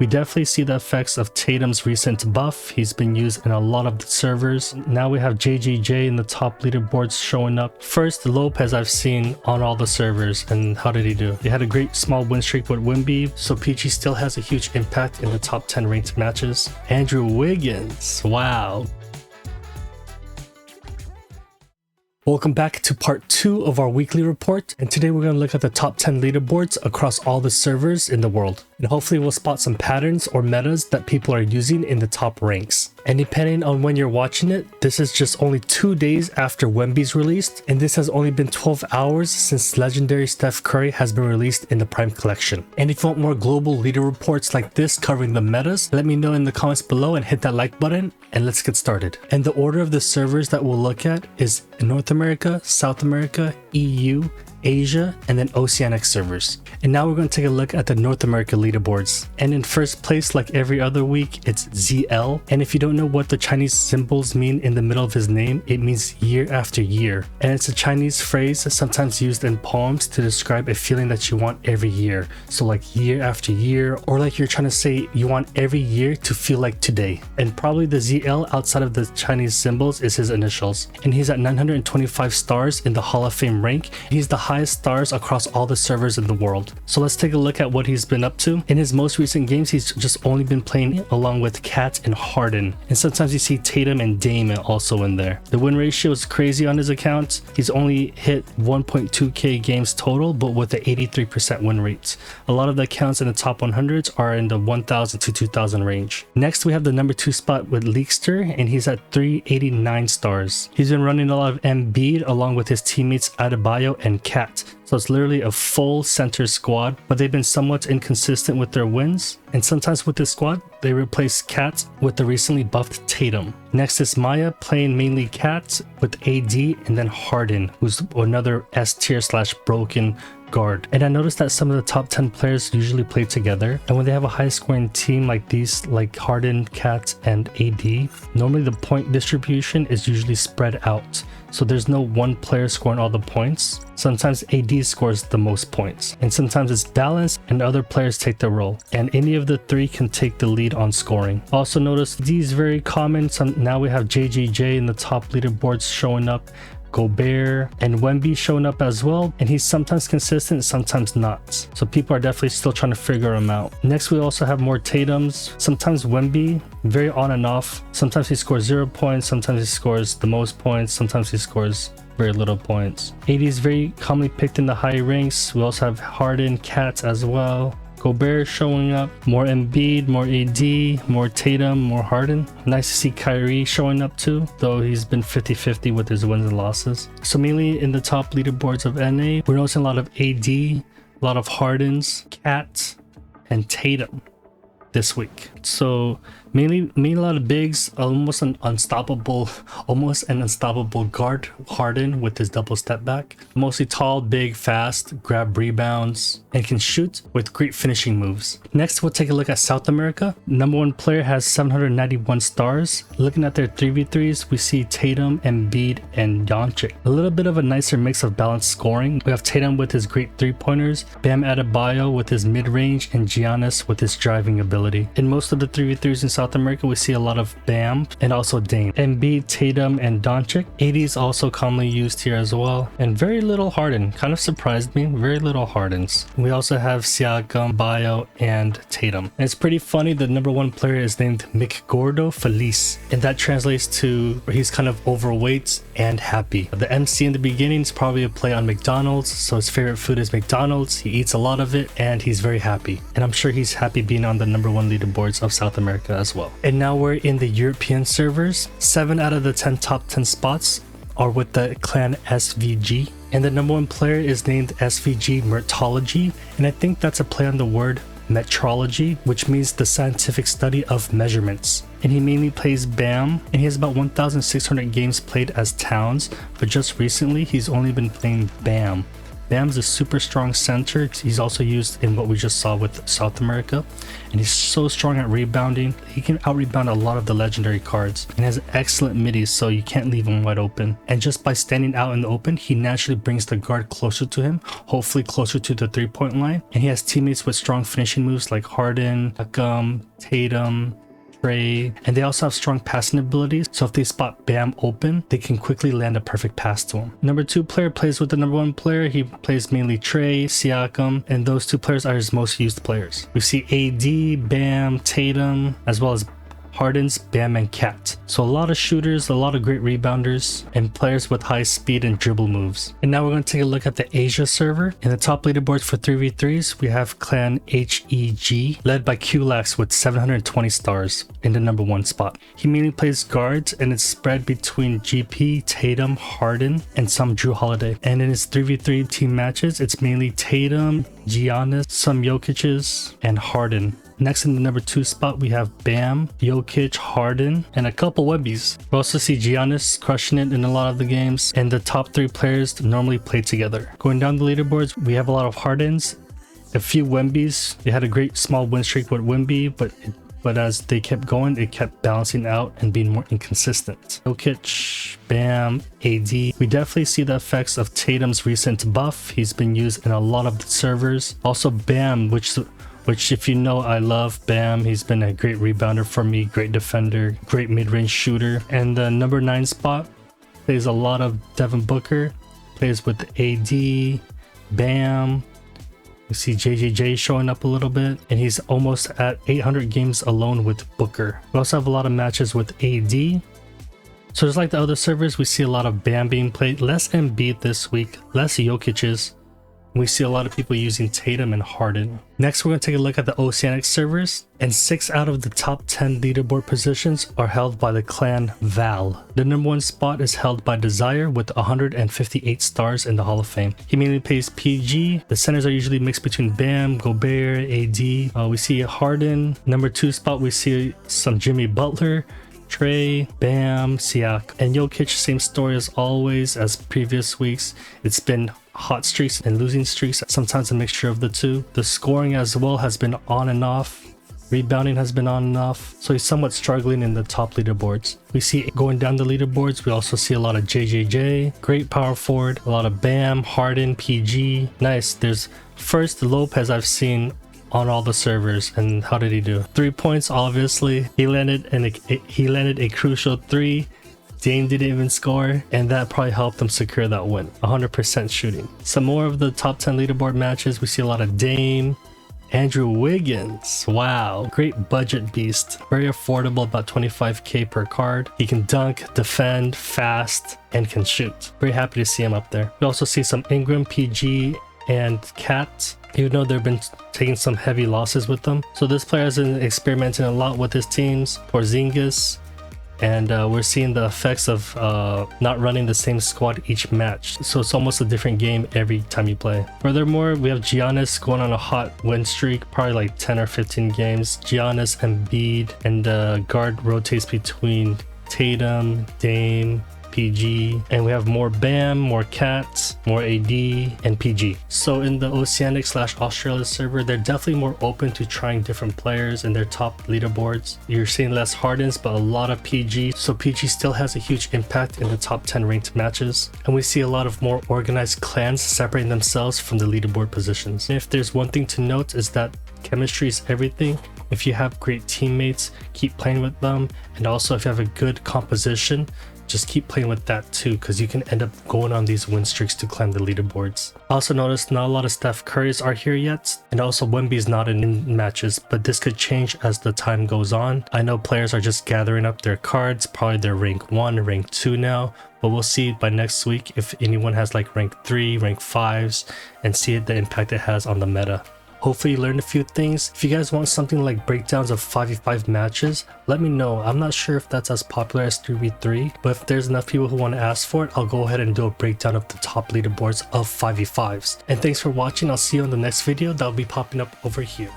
We definitely see the effects of Tatum's recent buff. He's been used in a lot of the servers. Now we have JGJ in the top leaderboards showing up. First, Lopez I've seen on all the servers, and how did he do? He had a great small win streak with Wemby, so Peachy still has a huge impact in the top 10 ranked matches. Andrew Wiggins, wow. Welcome back to part 2 of our weekly report, and today we're going to look at the top 10 leaderboards across all the servers in the world, and hopefully we'll spot some patterns or metas that people are using in the top ranks. And depending on when you're watching it, this is just only 2 days after Wemby's released, and this has only been 12 hours since legendary Steph Curry has been released in the Prime Collection. And if you want more global leader reports like this covering the metas, let me know in the comments below and hit that like button, and let's get started. And the order of the servers that we'll look at is North America, South America, EU, Asia, and then Oceanic servers. And now we're going to take a look at the North America leaderboards. And in first place, like every other week, it's ZL. And if you don't know what the Chinese symbols mean in the middle of his name, it means year after year. And it's a Chinese phrase sometimes used in poems to describe a feeling that you want every year. So like year after year, or like you're trying to say you want every year to feel like today. And probably the ZL outside of the Chinese symbols is his initials. And he's at 925 stars in the Hall of Fame rank. He's the highest stars across all the servers in the world. So let's take a look at what he's been up to. In his most recent games, he's just only been playing along with Cat and Harden. And sometimes you see Tatum and Dame also in there. The win ratio is crazy on his account. He's only hit 1.2k games total, but with an 83% win rate. A lot of the accounts in the top 100s are in the 1000 to 2000 range. Next, we have the number 2 spot with Leakster, and he's at 389 stars. He's been running a lot of Embiid along with his teammates Adebayo and Cat. So it's literally a full center squad, but they've been somewhat inconsistent with their wins. And sometimes with this squad, they replace Cat with the recently buffed Tatum. Next is Maya, playing mainly Cat with AD, and then Harden, who's another S tier / broken guard. And I noticed that some of the top 10 players usually play together, and when they have a high scoring team like these, like Harden, Cat, and AD, normally the point distribution is usually spread out. So there's no one player scoring all the points. Sometimes AD scores the most points, and sometimes it's balanced and other players take the role, and any of the three can take the lead on scoring. Also notice these very common. Now we have JGJ in the top leaderboards showing up, Gobert and Wemby showing up as well, and he's sometimes consistent, sometimes not. So people are definitely still trying to figure him out. Next, we also have more Tatums. Sometimes Wemby, very on and off. Sometimes he scores 0 points, sometimes he scores the most points, sometimes he scores very little points. AD is very commonly picked in the high ranks. We also have Harden, Cat as well. Gobert showing up, more Embiid, more AD, more Tatum, more Harden. Nice to see Kyrie showing up too, though he's been 50-50 with his wins and losses. So mainly in the top leaderboards of NA, we're noticing a lot of AD, a lot of Hardens, Cat, and Tatum this week. So mainly a lot of bigs, almost an unstoppable guard, Harden with his double step back. Mostly tall, big, fast, grab rebounds, and can shoot with great finishing moves. Next, we'll take a look at South America. Number 1 player has 791 stars. Looking at their 3v3s, we see Tatum, Embiid, and Doncic. A little bit of a nicer mix of balanced scoring. We have Tatum with his great 3-pointers, Bam Adebayo with his mid-range, and Giannis with his driving ability. In most of the 3v3s in South America, we see a lot of Bam and also Dame. Embiid, Tatum, and Doncic. AD is also commonly used here as well. And very little Harden. Kind of surprised me. Very little Hardens. We also have Siakam, Bio, and Tatum. And it's pretty funny, the number 1 player is named McGordo Feliz. And that translates to he's kind of overweight and happy. The MC in the beginning is probably a play on McDonald's. So his favorite food is McDonald's. He eats a lot of it and he's very happy. And I'm sure he's happy being on the number 1 leaderboards of South America as well. And now we're in the European servers. 7 out of the 10 top 10 spots are with the clan SVG. And the number 1 player is named SVG Mertology. And I think that's a play on the word metrology, which means the scientific study of measurements. And he mainly plays Bam, and he has about 1,600 games played as Towns, but just recently he's only been playing Bam. Bam's a super strong center. He's also used in what we just saw with South America, and he's so strong at rebounding. He can out-rebound a lot of the legendary cards, and has excellent middies, so you can't leave him wide open. And just by standing out in the open, he naturally brings the guard closer to him, hopefully closer to the three-point line. And he has teammates with strong finishing moves like Harden, Tatum, and they also have strong passing abilities, so if they spot Bam open, they can quickly land a perfect pass to him. Number 2 player plays with the number 1 player. He plays mainly Trey, Siakam, and those 2 players are his most used players. We see AD, Bam, Tatum, as well as Harden's, Bam, and Cat. So a lot of shooters, a lot of great rebounders, and players with high speed and dribble moves. And now we're going to take a look at the Asia server. In the top leaderboards for 3v3s, we have clan HEG, led by QLax with 720 stars in the number 1 spot. He mainly plays guards, and it's spread between GP, Tatum, Harden, and some Drew Holiday. And in his 3v3 team matches, it's mainly Tatum, Giannis, some Jokic's, and Harden. Next in the number 2 spot, we have Bam, Jokic, Harden, and a couple Wembys. We also see Giannis crushing it in a lot of the games, and the top 3 players normally play together. Going down the leaderboards, we have a lot of Hardens, a few Wembys. They had a great small win streak with Wemby, but as they kept going, it kept balancing out and being more inconsistent. Jokic, Bam, AD. We definitely see the effects of Tatum's recent buff. He's been used in a lot of the servers. Also Bam, which if you know, I love Bam. He's been a great rebounder for me, great defender, great mid-range shooter. And the number 9 spot plays a lot of Devin Booker, plays with AD, Bam. We see JJJ showing up a little bit, and he's almost at 800 games alone with Booker. We also have a lot of matches with AD. So just like the other servers, we see a lot of Bam being played, less Embiid this week, less Jokic's. We see a lot of people using Tatum and Harden. Next, we're going to take a look at the Oceanic servers, and 6 out of the top 10 leaderboard positions are held by the clan Val. The number 1 spot is held by Desire with 158 stars in the Hall of Fame. He mainly plays PG. The centers are usually mixed between Bam, Gobert, AD. We see Harden. Number 2 spot, we see some Jimmy Butler, Trey, Bam, Siak, and Jokic. Same story as always, as previous weeks. It's been hot streaks and losing streaks, sometimes a mixture of the two. The scoring as well has been on and off. Rebounding has been on and off, so he's somewhat struggling in the top leaderboards. We see going down the leaderboards, we also see a lot of JJJ, great power forward, a lot of Bam, Harden, PG. Nice. There's first Lopez I've seen on all the servers, and how did he do? 3 points, obviously. He landed a crucial 3. Dame didn't even score, and that probably helped them secure that win. 100% shooting. Some more of the top 10 leaderboard matches, we see a lot of Dame, Andrew Wiggins. Wow, great budget beast. Very affordable, about 25k per card. He can dunk, defend, fast, and can shoot. Very happy to see him up there. We also see some Ingram, PG, and Cat, even though they've been taking some heavy losses with them. So this player has been experimenting a lot with his teams. Porzingis. And we're seeing the effects of not running the same squad each match. So it's almost a different game every time you play. Furthermore, we have Giannis going on a hot win streak, probably like 10 or 15 games. Giannis, Embiid, and the guard rotates between Tatum, Dame, PG, and we have more Bam, more Cats, more AD, and PG. So in the Oceanic / Australia server, they're definitely more open to trying different players in their top leaderboards. You're seeing less Hardens, but a lot of PG. So PG still has a huge impact in the top 10 ranked matches. And we see a lot of more organized clans separating themselves from the leaderboard positions. And if there's one thing to note, is that chemistry is everything. If you have great teammates, keep playing with them. And also if you have a good composition, just keep playing with that too, because you can end up going on these win streaks to climb the leaderboards. I also noticed not a lot of Steph Currys are here yet, and also Wemby's not in matches, but this could change as the time goes on. I know players are just gathering up their cards, probably they're rank 1, rank 2 now, but we'll see by next week if anyone has like rank 3, rank 5s, and see the impact it has on the meta. Hopefully you learned a few things. If you guys want something like breakdowns of 5v5 matches, let me know. I'm not sure if that's as popular as 3v3, but if there's enough people who want to ask for it, I'll go ahead and do a breakdown of the top leaderboards of 5v5s. And thanks for watching. I'll see you on the next video that'll be popping up over here.